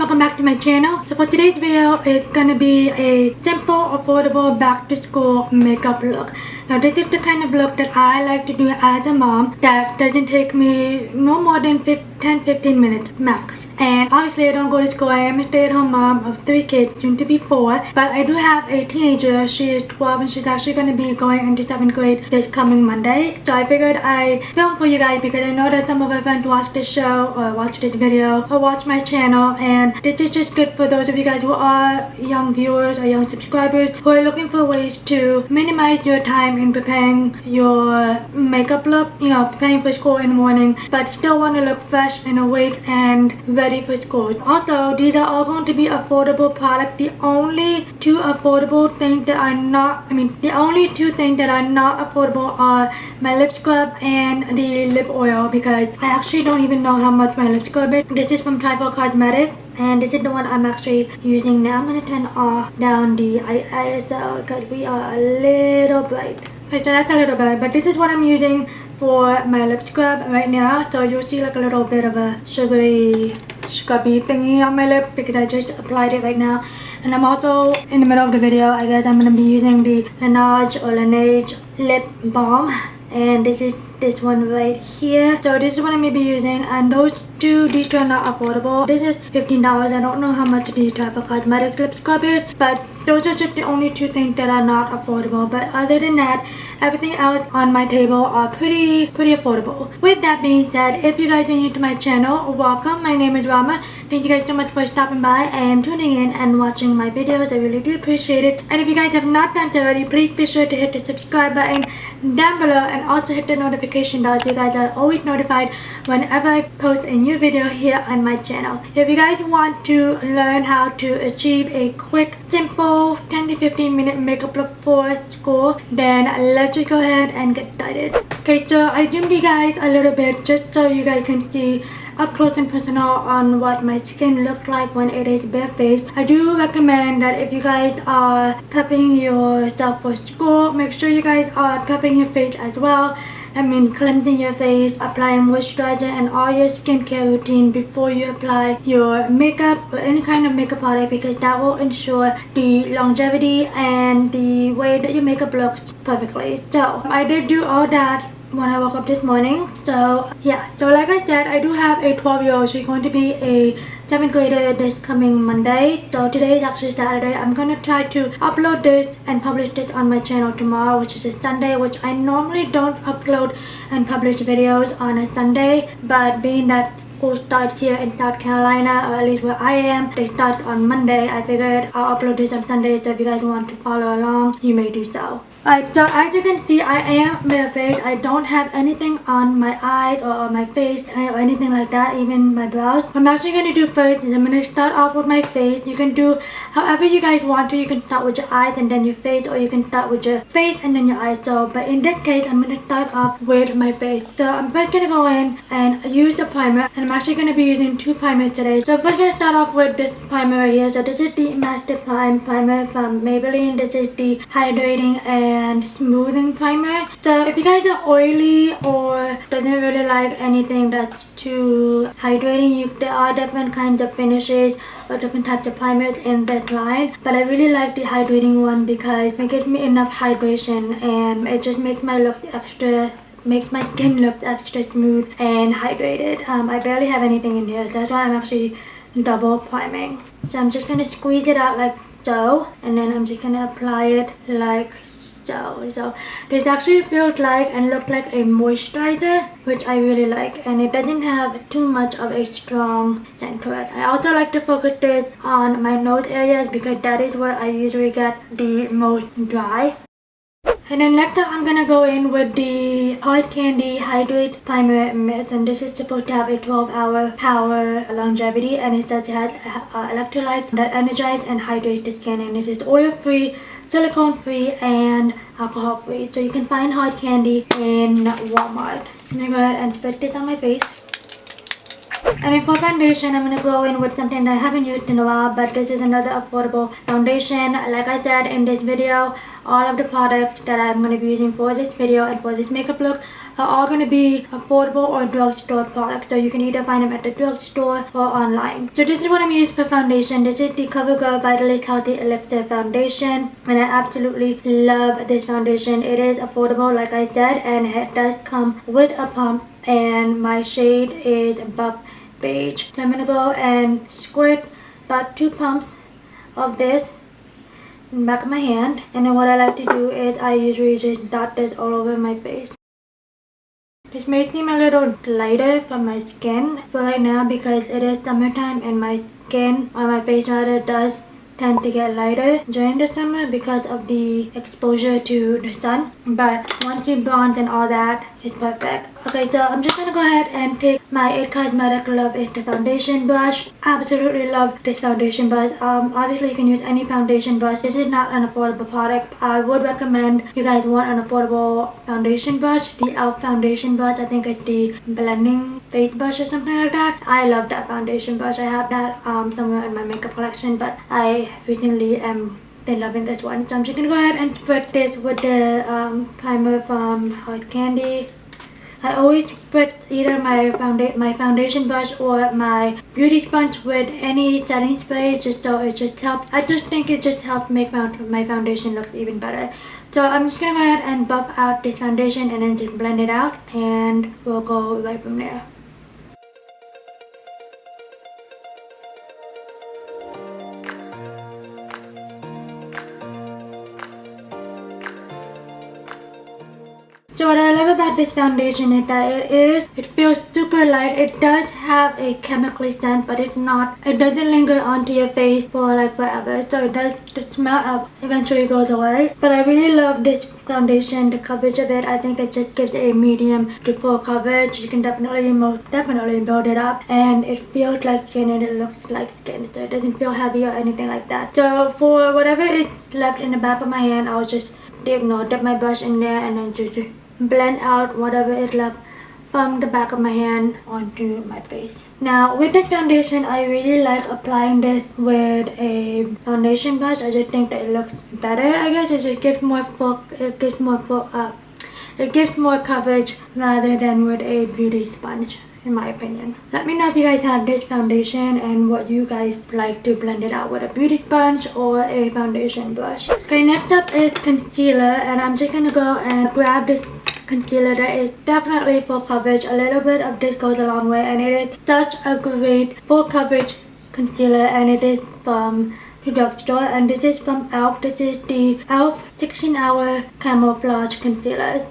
welcome back to my channel. So for today's video, it's gonna be a simple, affordable back to school makeup look. Now this is the kind of look that I like to do as a mom that doesn't take me no more than 10-15 minutes max. And obviously I don't go to school. I am a stay-at-home mom of 3 kids, soon to be 4. But I do have a teenager. She is 12 and she's actually going to be going into 7th grade this coming Monday. So I figured I film for you guys because I know that some of my friends watch this show or watch this video or watch my channel, and this is just good for those of you guys who are young viewers or young subscribers who are looking for ways to minimize your time in preparing your makeup look, you know, preparing for school in the morning, but still want to look fresh and awake and ready for school. Also, these are all going to be affordable products. The only two things that are not affordable are my lip scrub and the lip oil, because I actually don't even know how much my lip scrub is. This is from Trifle and this is the one I'm actually using now. I'm going to turn down the ISO because we are a little bright. Okay, so that's a little bit, but this is what I'm using for my lip scrub right now. So you'll see like a little bit of a sugary scrubby thingy on my lip because I just applied it right now. And I'm also in the middle of the video, I guess I'm going to be using the Laneige lip balm, and this is this one right here. So this is what I'm going to be using, and these two are not affordable. This is $15. I don't know how much the Trifle Cosmetics lip scrub is, but those are just the only two things that are not affordable. But other than that, everything else on my table are pretty affordable. With that being said, if you guys are new to my channel, welcome. My name is Rama. Thank you guys so much for stopping by and tuning in and watching my videos. I really do appreciate it. And if you guys have not done so already, please be sure to hit the subscribe button down below and also hit the notification bell so you guys are always notified whenever I post a new video here on my channel. If you guys want to learn how to achieve a quick, simple 10 to 15 minute makeup look for school, then let's just go ahead and get started. Okay, so I zoomed you guys a little bit just so you guys can see up close and personal on what my skin looks like when it is barefaced. I do recommend that if you guys are prepping yourself for school, make sure you guys are prepping your face as well. I mean, cleansing your face, applying moisturizer and all your skincare routine before you apply your makeup or any kind of makeup product, because that will ensure the longevity and the way that your makeup looks perfectly. So I did do all that when I woke up this morning. So yeah, so like I said, I do have a 12-year-old. She's going to be a 7th grader this coming Monday. So today is actually Saturday. I'm gonna try to upload this and publish this on my channel tomorrow, which is a Sunday, which I normally don't upload and publish videos on a Sunday, but being that school starts here in South Carolina, or at least where I am, they start on Monday, I figured I'll upload this on Sunday. So if you guys want to follow along, you may do so. Alright, so as you can see, I am barefaced. I don't have anything on my eyes or on my face or anything like that, even my brows. What I'm actually going to do first is I'm going to start off with my face. You can do however you guys want to. You can start with your eyes and then your face, or you can start with your face and then your eyes. So, but in this case, I'm going to start off with my face. So I'm first going to go in and use the primer, and I'm actually going to be using 2 primers today. So I'm first going to start off with this primer right here. So this is the Master Prime primer from Maybelline. This is the hydrating and smoothing primer. So if you guys are oily or doesn't really like anything that's too hydrating, there are different kinds of finishes or different types of primers in that line, but I really like the hydrating one because it gives me enough hydration and it just makes my skin look extra smooth and hydrated. I barely have anything in here, so that's why I'm actually double priming. So I'm just going to squeeze it out like so, and then I'm just going to apply it like so this actually feels like and looks like a moisturizer, which I really like, and it doesn't have too much of a strong scent to it. I also like to focus this on my nose areas because that is where I usually get the most dry. And then next up, I'm gonna go in with the Hard Candy Hydrate Primer Mist, and this is supposed to have a 12-hour power longevity, and it says it has electrolytes that energize and hydrate the skin, and this is oil-free, silicone-free, and alcohol-free. So you can find Hard Candy in Walmart. I'm gonna go ahead and spread this on my face. And then for foundation, I'm going to go in with something that I haven't used in a while, but this is another affordable foundation. Like I said in this video, all of the products that I'm going to be using for this video and for this makeup look are all going to be affordable or drugstore products. So you can either find them at the drugstore or online. So this is what I'm using for foundation. This is the CoverGirl Vitalist Healthy Elixir Foundation. And I absolutely love this foundation. It is affordable like I said, and it does come with a pump, and my shade is buff beige. So I'm going to go and squirt about 2 pumps of this in the back of my hand, and then what I like to do is I usually just dot this all over my face. This may seem a little lighter for my skin for right now because it is summertime and my skin, or my face rather, does tend to get lighter during the summer because of the exposure to the sun. But once you bronze and all that, it's perfect. Okay, so I'm just gonna go ahead and take my It Cosmetic Love It foundation brush. Absolutely love this foundation brush. Obviously you can use any foundation brush. This is not an affordable product. I would recommend you guys want an affordable foundation brush. The e.l.f. foundation brush, I think it's the blending face brush or something like that. I love that foundation brush. I have that somewhere in my makeup collection, but I recently been loving this one. So I'm just gonna go ahead and spread this with the primer from Hard Candy. I always put either my foundation brush or my beauty sponge with any setting spray, just so it just helps. I just think it just helps make my foundation look even better. So I'm just gonna go ahead and buff out this foundation and then just blend it out, and we'll go right from there. So what I love about this foundation is that it feels super light. It does have a chemically scent, but it doesn't linger onto your face for like forever. So the smell eventually goes away. But I really love this foundation, the coverage of it. I think it just gives a medium to full coverage. You can most definitely build it up, and it feels like skin and it looks like skin. So it doesn't feel heavy or anything like that. So for whatever is left in the back of my hand, I'll just dip my brush in there and then just blend out whatever is left from the back of my hand onto my face. Now with this foundation, I really like applying this with a foundation brush. I just think that it looks better. I guess it just gives more coverage rather than with a beauty sponge, in my opinion. Let me know if you guys have this foundation and what you guys like to blend it out with, a beauty sponge or a foundation brush. Okay, next up is concealer, and I'm just gonna go and grab this concealer that is definitely full coverage. A little bit of this goes a long way, and it is such a great full coverage concealer, and it is from the drugstore, and this is from e.l.f. This is the e.l.f. 16-hour camouflage concealer,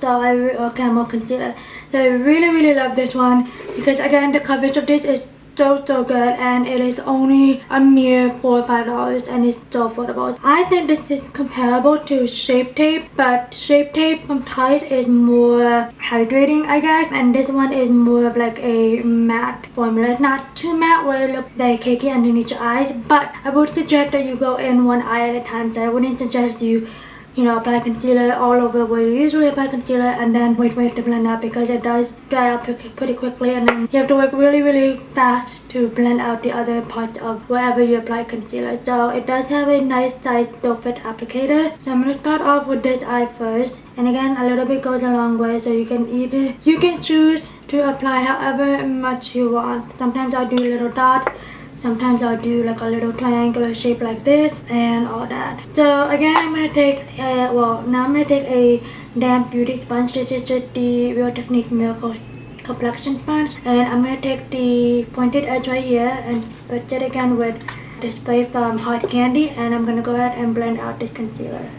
or camo concealer. So I really love this one because again the coverage of this is so good, and it is only a mere $4 or $5 and it's so affordable. I think this is comparable to Shape Tape, but Shape Tape from Tarte is more hydrating, I guess, and this one is more of like a matte formula. It's not too matte where it looks very cakey underneath your eyes, but I would suggest that you go in one eye at a time. So I wouldn't suggest you apply concealer all over where you usually apply concealer and then wait for it to blend out, because it does dry out pretty quickly, and then you have to work really fast to blend out the other parts of wherever you apply concealer. So it does have a nice size doe foot applicator. So I'm going to start off with this eye first, and again a little bit goes a long way, so you can choose to apply however much you want. Sometimes I'll do a little dot, sometimes I'll do like a little triangular shape like this and all that. So again, I'm going to take a damp beauty sponge. This is just the Real Technique Miracle complexion sponge, and I'm going to take the pointed edge right here and put it again with the spray from Hard Candy, and I'm going to go ahead and blend out this concealer.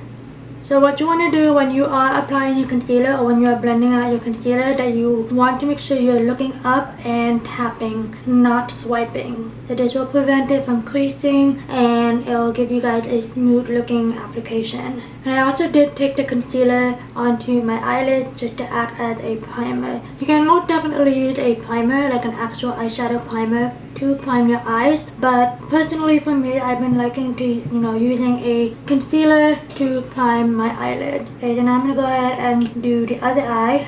So what you want to do when you are applying your concealer, or when you are blending out your concealer, that you want to make sure you're looking up and tapping, not swiping. So this will prevent it from creasing, and it will give you guys a smooth looking application. And I also did take the concealer onto my eyelids just to act as a primer. You can most definitely use a primer, like an actual eyeshadow primer, to prime your eyes, but personally for me, I've been liking to using a concealer to prime my eyelid. Okay, then I'm gonna go ahead and do the other eye.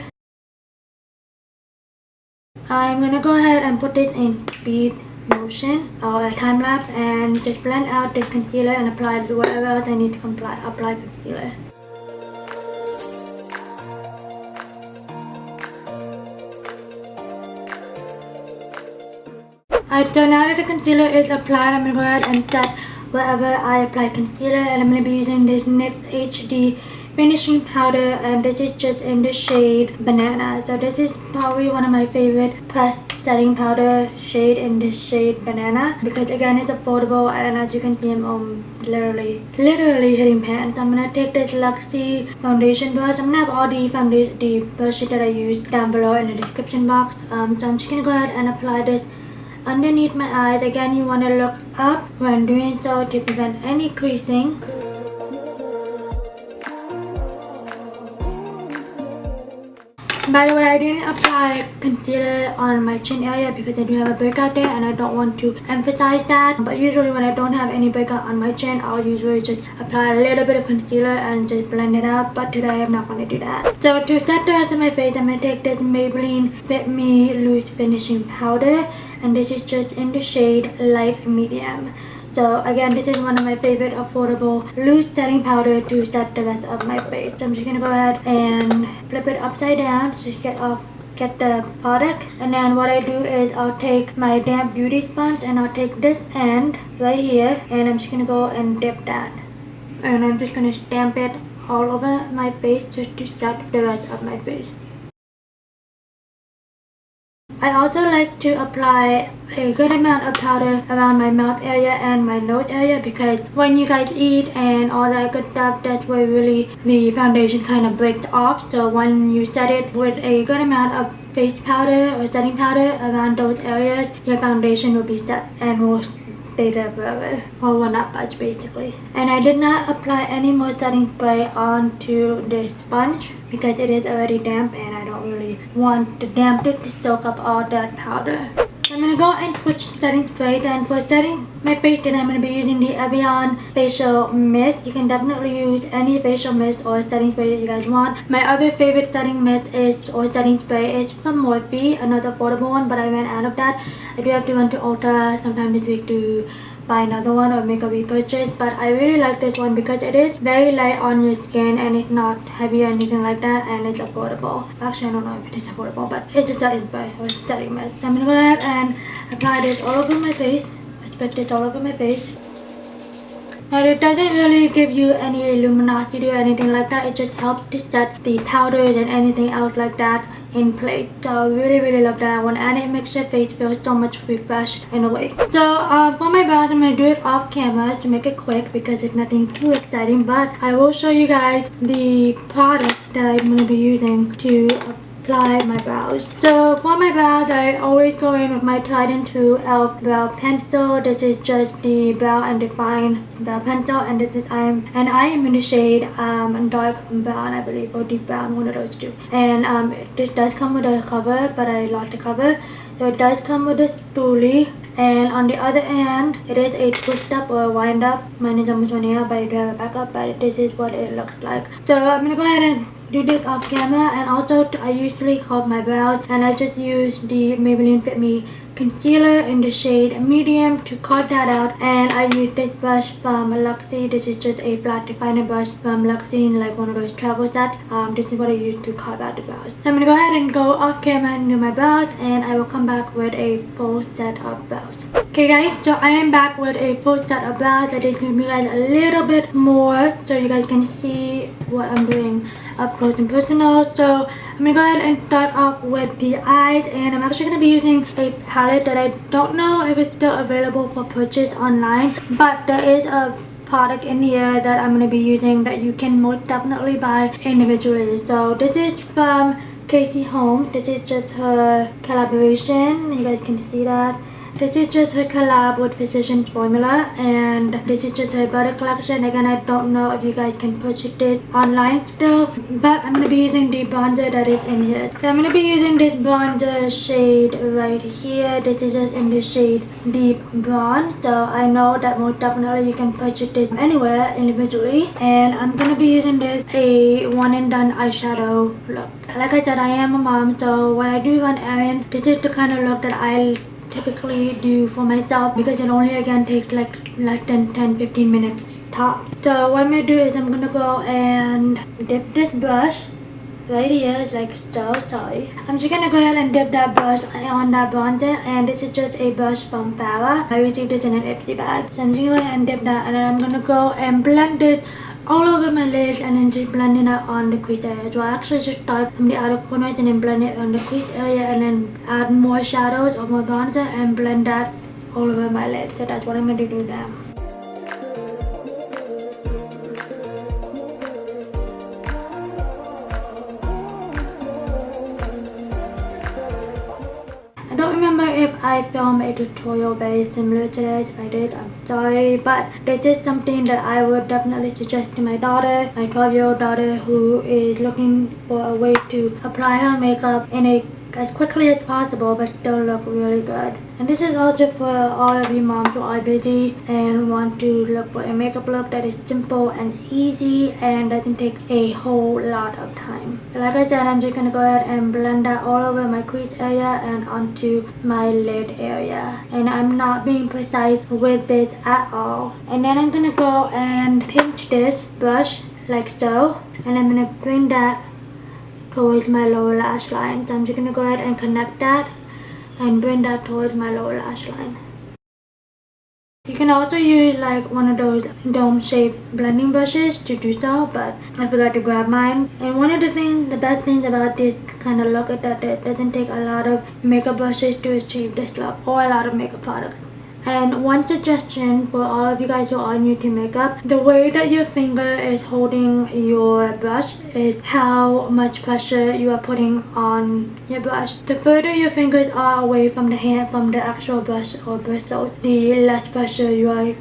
I'm gonna go ahead and put it in speed motion or a time lapse and just blend out this concealer and apply it to wherever else I need to apply concealer. Alright, so now that the concealer is applied, I'm going to go ahead and set wherever I apply concealer, and I'm going to be using this NYX HD finishing powder, and this is just in the shade Banana. So this is probably one of my favorite pressed setting powder shade in this shade Banana, because again it's affordable, and as you can see I'm literally hitting pan. So I'm gonna take this Luxie foundation brush. I'm gonna have all the brushes that I use down below in the description box. So I'm just gonna go ahead and apply this underneath my eyes. Again, you want to look up when doing so to prevent any creasing. By the way, I didn't apply concealer on my chin area because I do have a breakout there, and I don't want to emphasize that. But usually when I don't have any breakout on my chin, I'll usually just apply a little bit of concealer and just blend it out. But today I'm not going to do that. So to set the rest of my face, I'm going to take this Maybelline Fit Me Loose Finishing Powder, and this is just in the shade Light Medium. So again, this is one of my favorite affordable loose setting powder to set the rest of my face. So I'm just gonna go ahead and flip it upside down to just get the product. And then what I do is I'll take my damp beauty sponge and I'll take this end right here, and I'm just gonna go and dip that. And I'm just gonna stamp it all over my face just to set the rest of my face. I also like to apply a good amount of powder around my mouth area and my nose area, because when you guys eat and all that good stuff, that's where really the foundation kind of breaks off. So when you set it with a good amount of face powder or setting powder around those areas, your foundation will be set and will stay there forever, or will not budge basically. And I did not apply any more setting spray onto this sponge because it is already damp, and I don't really want the dampness to soak up all that powder. So I'm going to go and switch setting spray. And for setting my face today, I'm going to be using the Evian facial mist. You can definitely use any facial mist or setting spray that you guys want. My other favorite setting mist or setting spray is from Morphe, another affordable one, but I ran out of that. I do have to run to Ulta sometime this week to buy another one or make a repurchase, but I really like this one because it is very light on your skin and it's not heavy or anything like that, and it's affordable. Actually, I don't know if it is affordable, but it's a setting spray or setting mist. So I'm gonna go ahead and apply this all over my face. I spread this all over my face. Now it doesn't really give you any luminosity or anything like that. It just helps to set the powders and anything else like that in place. So I really love that one, and it makes your face feel so much refreshed in a way. So for my brows, I'm going to do it off camera to make it quick because it's nothing too exciting, but I will show you guys the products that I'm going to be using to apply my brows. So for my brows, I always go in with my tried and true e.l.f. brow pencil. This is just the Brow and Define brow pencil, and this is I am in the shade dark brown, I believe, or deep brown, one of those two. And this does come with a cover, but I lost the cover. So it does come with a spoolie, and on the other end it is a twist up or a wind up. Mine is almost running out, but I do have a backup, but this is what it looks like. So I'm gonna go ahead and do this off camera. And also I usually curl my brows, and I just use the Maybelline Fit Me concealer in the shade medium to cut that out. And I use this brush from Luxie. This is just a flat definer brush from Luxie in like one of those travel sets. This is what I use to carve out the brows. So I'm gonna go ahead and go off camera and do my brows, and I will come back with a full set of brows. Okay guys, so I am back with a full set of brows. I just give you guys a little bit more so you guys can see what I'm doing up close and personal. So I'm gonna go ahead and start off with the eyes, and I'm actually gonna be using a palette that I don't know if it's still available for purchase online, but there is a product in here that I'm gonna be using that you can most definitely buy individually. So this is from Holmes. This is just her collaboration. You guys can see that. This is just her collab with Physicians Formula, and this is just her butter collection. Again, I don't know if you guys can purchase this online still, but I'm going to be using the bronzer that is in here. So I'm going to be using this bronzer shade right here. This is just in the shade Deep Bronze. So I know that most definitely you can purchase this anywhere individually, and I'm going to be using this a one and done eyeshadow look. Like I said, I am a mom, so when I do run errands, this is the kind of look that I typically do for myself because it only again takes like less than 10-15 minutes top. So what I'm gonna do is I'm gonna go and dip this brush right here, like so. Sorry. I'm just gonna go ahead and dip that brush on that bronzer, and this is just a brush from Farah. I received this in an empty bag, so I'm just gonna go ahead and dip that, and then I'm gonna go and blend it all over my lids and then just blending it on the crease area. So I actually just start from the outer corners and then blend it on the crease area and then add more shadows or more bronzer and blend that all over my lids. So that's what I'm going to do now. I don't remember if I filmed a tutorial very similar to this. If I did, I'm sorry, but this is something that I would definitely suggest to my daughter, my 12-year-old daughter, who is looking for a way to apply her makeup in a as quickly as possible but still look really good. And this is also for all of you moms who are busy and want to look for a makeup look that is simple and easy and doesn't take a whole lot of time. Like I said, I'm just gonna go ahead and blend that all over my crease area and onto my lid area. And I'm not being precise with this at all. And then I'm gonna go and pinch this brush like so, and I'm gonna bring that towards my lower lash line. So I'm just gonna go ahead and connect that and bring that towards my lower lash line. You can also use like one of those dome shaped blending brushes to do so, but I forgot to grab mine. And one of the best things about this kind of look is that it doesn't take a lot of makeup brushes to achieve this look, or a lot of makeup products. And one suggestion for all of you guys who are new to makeup, the way that your finger is holding your brush is how much pressure you are putting on your brush. The further your fingers are away from the hand, from the actual brush or bristles, the less pressure you are,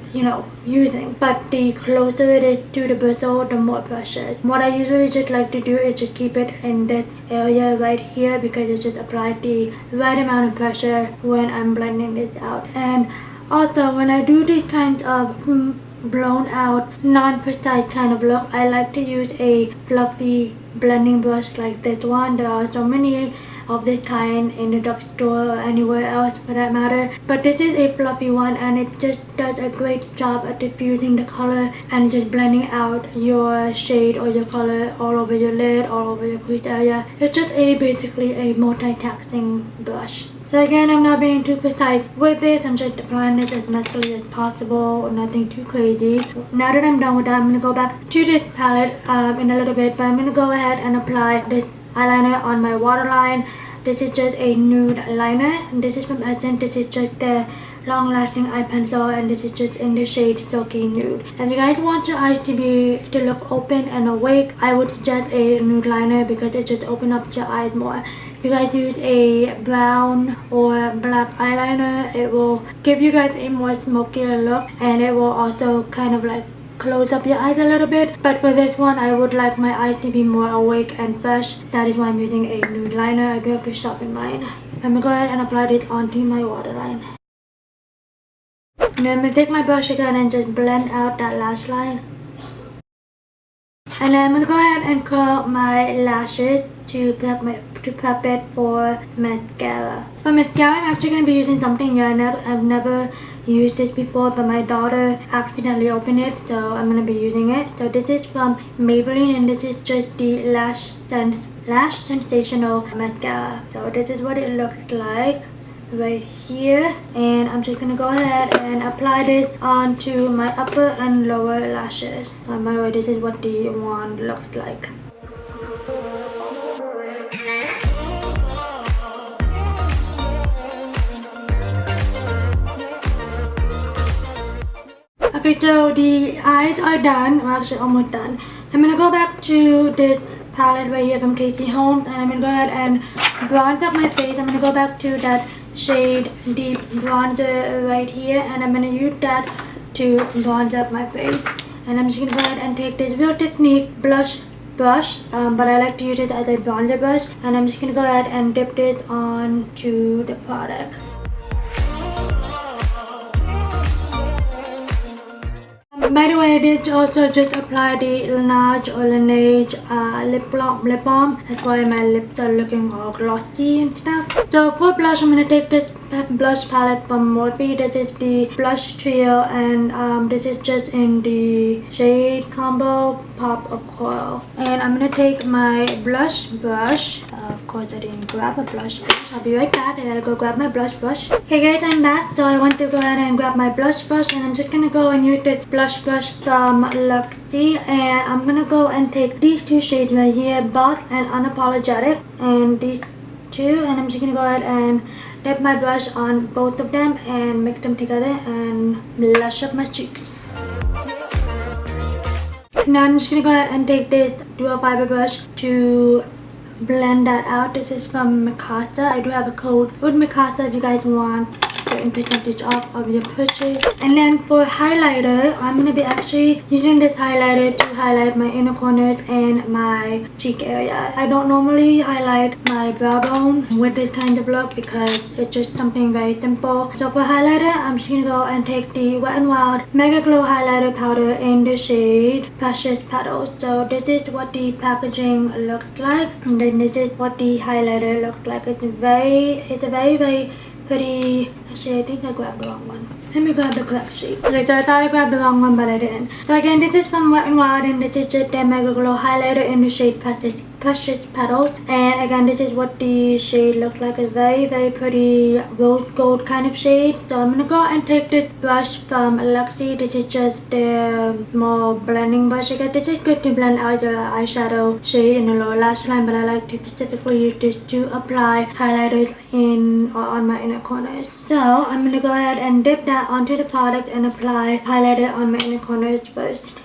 using. But the closer it is to the bristle, the more pressure. What I usually just like to do is just keep it in this area right here, because it just applies the right amount of pressure when I'm blending this out. And also, when I do these kinds of blown out, non-precise kind of look, I like to use a fluffy blending brush like this one. There are so many of this kind in the drugstore or anywhere else for that matter, but this is a fluffy one and it just does a great job at diffusing the color and just blending out your shade or your color all over your lid, all over your crease area. It's just basically a multitasking brush. So again, I'm not being too precise with this. I'm just applying this as messily as possible, nothing too crazy. Now that I'm done with that, I'm going to go back to this palette in a little bit, but I'm going to go ahead and apply this eyeliner on my waterline. This is just a nude liner. This is from Essence. This is just the long lasting eye pencil, and this is just in the shade Silky Nude. If you guys want your eyes to look open and awake, I would suggest a nude liner because it just opens up your eyes more. If you guys use a brown or black eyeliner, it will give you guys a more smokier look, and it will also kind of like close up your eyes a little bit. But for this one, I would like my eyes to be more awake and fresh. That is why I'm using a nude liner. I do have to sharpen mine. I'm gonna go ahead and apply this onto my waterline. And then I'm gonna take my brush again and just blend out that lash line. And then I'm gonna go ahead and curl my lashes to prep it for mascara. For mascara, I'm actually gonna be using something new. I've never used this before, but my daughter accidentally opened it, so I'm gonna be using it. So this is from Maybelline, and this is just the Lash Sensational Mascara. So this is what it looks like right here, and I'm just gonna go ahead and apply this onto my upper and lower lashes. By the way, this is what the wand looks like. Okay, so the eyes are done. Well, actually almost done. I'm gonna go back to this palette right here from Holmes, and I'm gonna go ahead and bronze up my face. I'm gonna go back to that shade Deep Bronzer right here, and I'm gonna use that to bronze up my face. And I'm just gonna go ahead and take this Real Technique blush brush, but I like to use it as a bronzer brush, and I'm just gonna go ahead and dip this onto the product. By the way, I did also just apply the Laneige lip balm. That's why my lips are looking all glossy and stuff. So for blush, I'm going to take this blush palette from Morphe. This is the blush trio, and this is just in the shade combo Pop of Coral. And I'm gonna take my blush brush. Of course I didn't grab a blush brush. I'll be right back. I gotta go grab my blush brush. Okay guys, I'm back. So I want to go ahead and grab my blush brush, and I'm just gonna go and use this blush brush from Luxie, and I'm gonna go and take these two shades right here, Boss and Unapologetic, and these two, and I'm just gonna go ahead and dip my brush on both of them and mix them together and blush up my cheeks. Now I'm just gonna go ahead and take this dual fiber brush to blend that out. This is from Mikasa. I do have a code with Mikasa if you guys want certain percentage off of your purchase. And then for highlighter, I'm gonna be actually using this highlighter to highlight my inner corners and my cheek area. I don't normally highlight my brow bone with this kind of look because it's just something very simple. So for highlighter, I'm just gonna go and take the Wet n Wild Mega Glow Highlighter Powder in the shade Precious Petals. So this is what the packaging looks like, and then this is what the highlighter looks like. It's a very pretty. Actually, I think I grabbed the wrong one. Let me grab the correct shade. Okay, so I thought I grabbed the wrong one, but I didn't. So again, this is from Wet n Wild, and this is just their Mega Glow Highlighter in the shade Precious Petals. And again, this is what the shade looks like. A very pretty rose gold kind of shade. So I'm gonna go and take this brush from Luxie. This is just the more blending brush. I guess this is good to blend out your eyeshadow shade in the lower lash line, but I like to specifically use this to apply highlighters in or on my inner corners. So I'm gonna go ahead and dip that onto the product and apply highlighter on my inner corners first.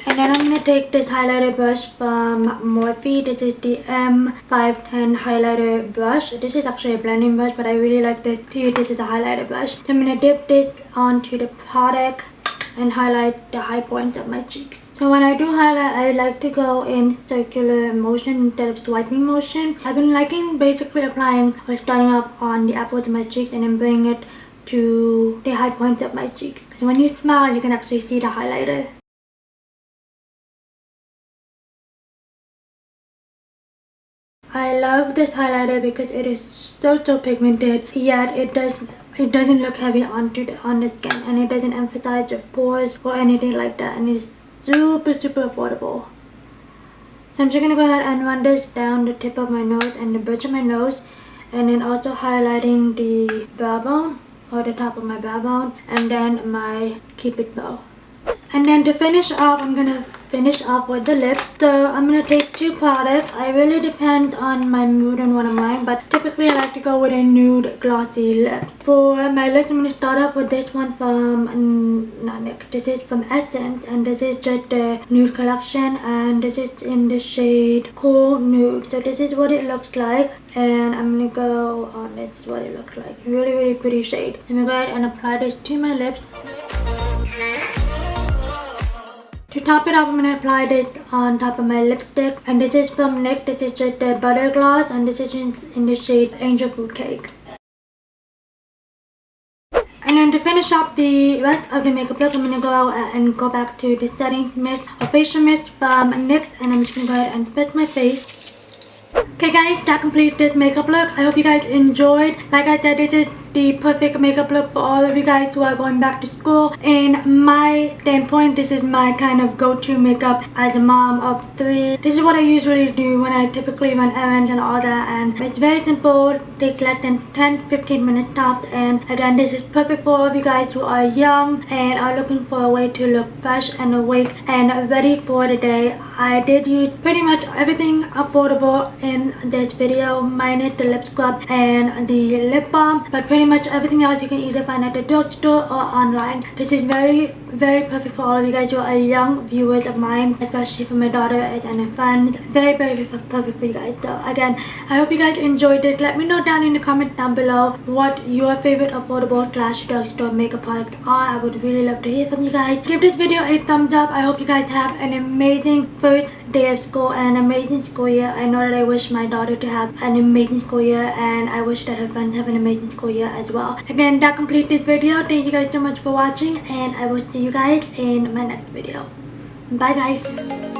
And then I'm going to take this highlighter brush from Morphe. This is the M510 highlighter brush. This is actually a blending brush, but I really like this to use this as a highlighter brush. So I'm going to dip this onto the product and highlight the high points of my cheeks. So when I do highlight, I like to go in circular motion instead of swiping motion. I've been liking basically applying or starting up on the apples of my cheeks and then bringing it to the high points of my cheeks. So when you smile, you can actually see the highlighter. I love this highlighter because it is so pigmented, yet it doesn't look heavy on the skin, and it doesn't emphasize your pores or anything like that, and it is super affordable. So I'm just gonna go ahead and run this down the tip of my nose and the bridge of my nose, and then also highlighting the brow bone or the top of my brow bone, and then my cupid bow. And then to finish off, I'm gonna finish off with the lips. So I'm gonna take two products. I really depend on my mood and what I'm wearing, but typically I like to go with a nude glossy lip. For my lips, I'm gonna start off with this one from this is from Essence, and this is just the nude collection, and this is in the shade Cool Nude. So this is what it looks like, and I'm gonna go on. This is what it looks like. Really pretty shade. I'm gonna go ahead and apply this to my lips. To top it up, I'm going to apply this on top of my lipstick, and this is from NYX. This is just the Butter Gloss, and this is in the shade Angel Food Cake. And then to finish up the rest of the makeup look, I'm going to go out and go back to the setting mist or facial mist from NYX, and I'm just going to go ahead and fit my face. Okay guys, that completes this makeup look. I hope you guys enjoyed. Like I said, this is the perfect makeup look for all of you guys who are going back to school. In my standpoint, this is my kind of go-to makeup as a mom of 3. This is what I usually do when I typically run errands and all that, and it's very simple. Takes less than 10-15 minutes tops, and again, this is perfect for all of you guys who are young and are looking for a way to look fresh and awake and ready for the day. I did use pretty much everything affordable in this video, minus the lip scrub and the lip balm, but pretty much everything else you can either find at the drugstore or online. This is very perfect for all of you guys who are young viewers of mine, especially for my daughter and her friends. Very perfect for you guys. So again, I hope you guys enjoyed it. Let me know down in the comments down below what your favorite affordable / drugstore makeup products are. I would really love to hear from you guys. Give this video a thumbs up. I hope you guys have an amazing first day of school and an amazing school year. I know that I wish my daughter to have an amazing school year, and I wish that her friends have an amazing school year as well. Again, that completes this video. Thank you guys so much for watching, and I will see you guys in my next video. Bye guys.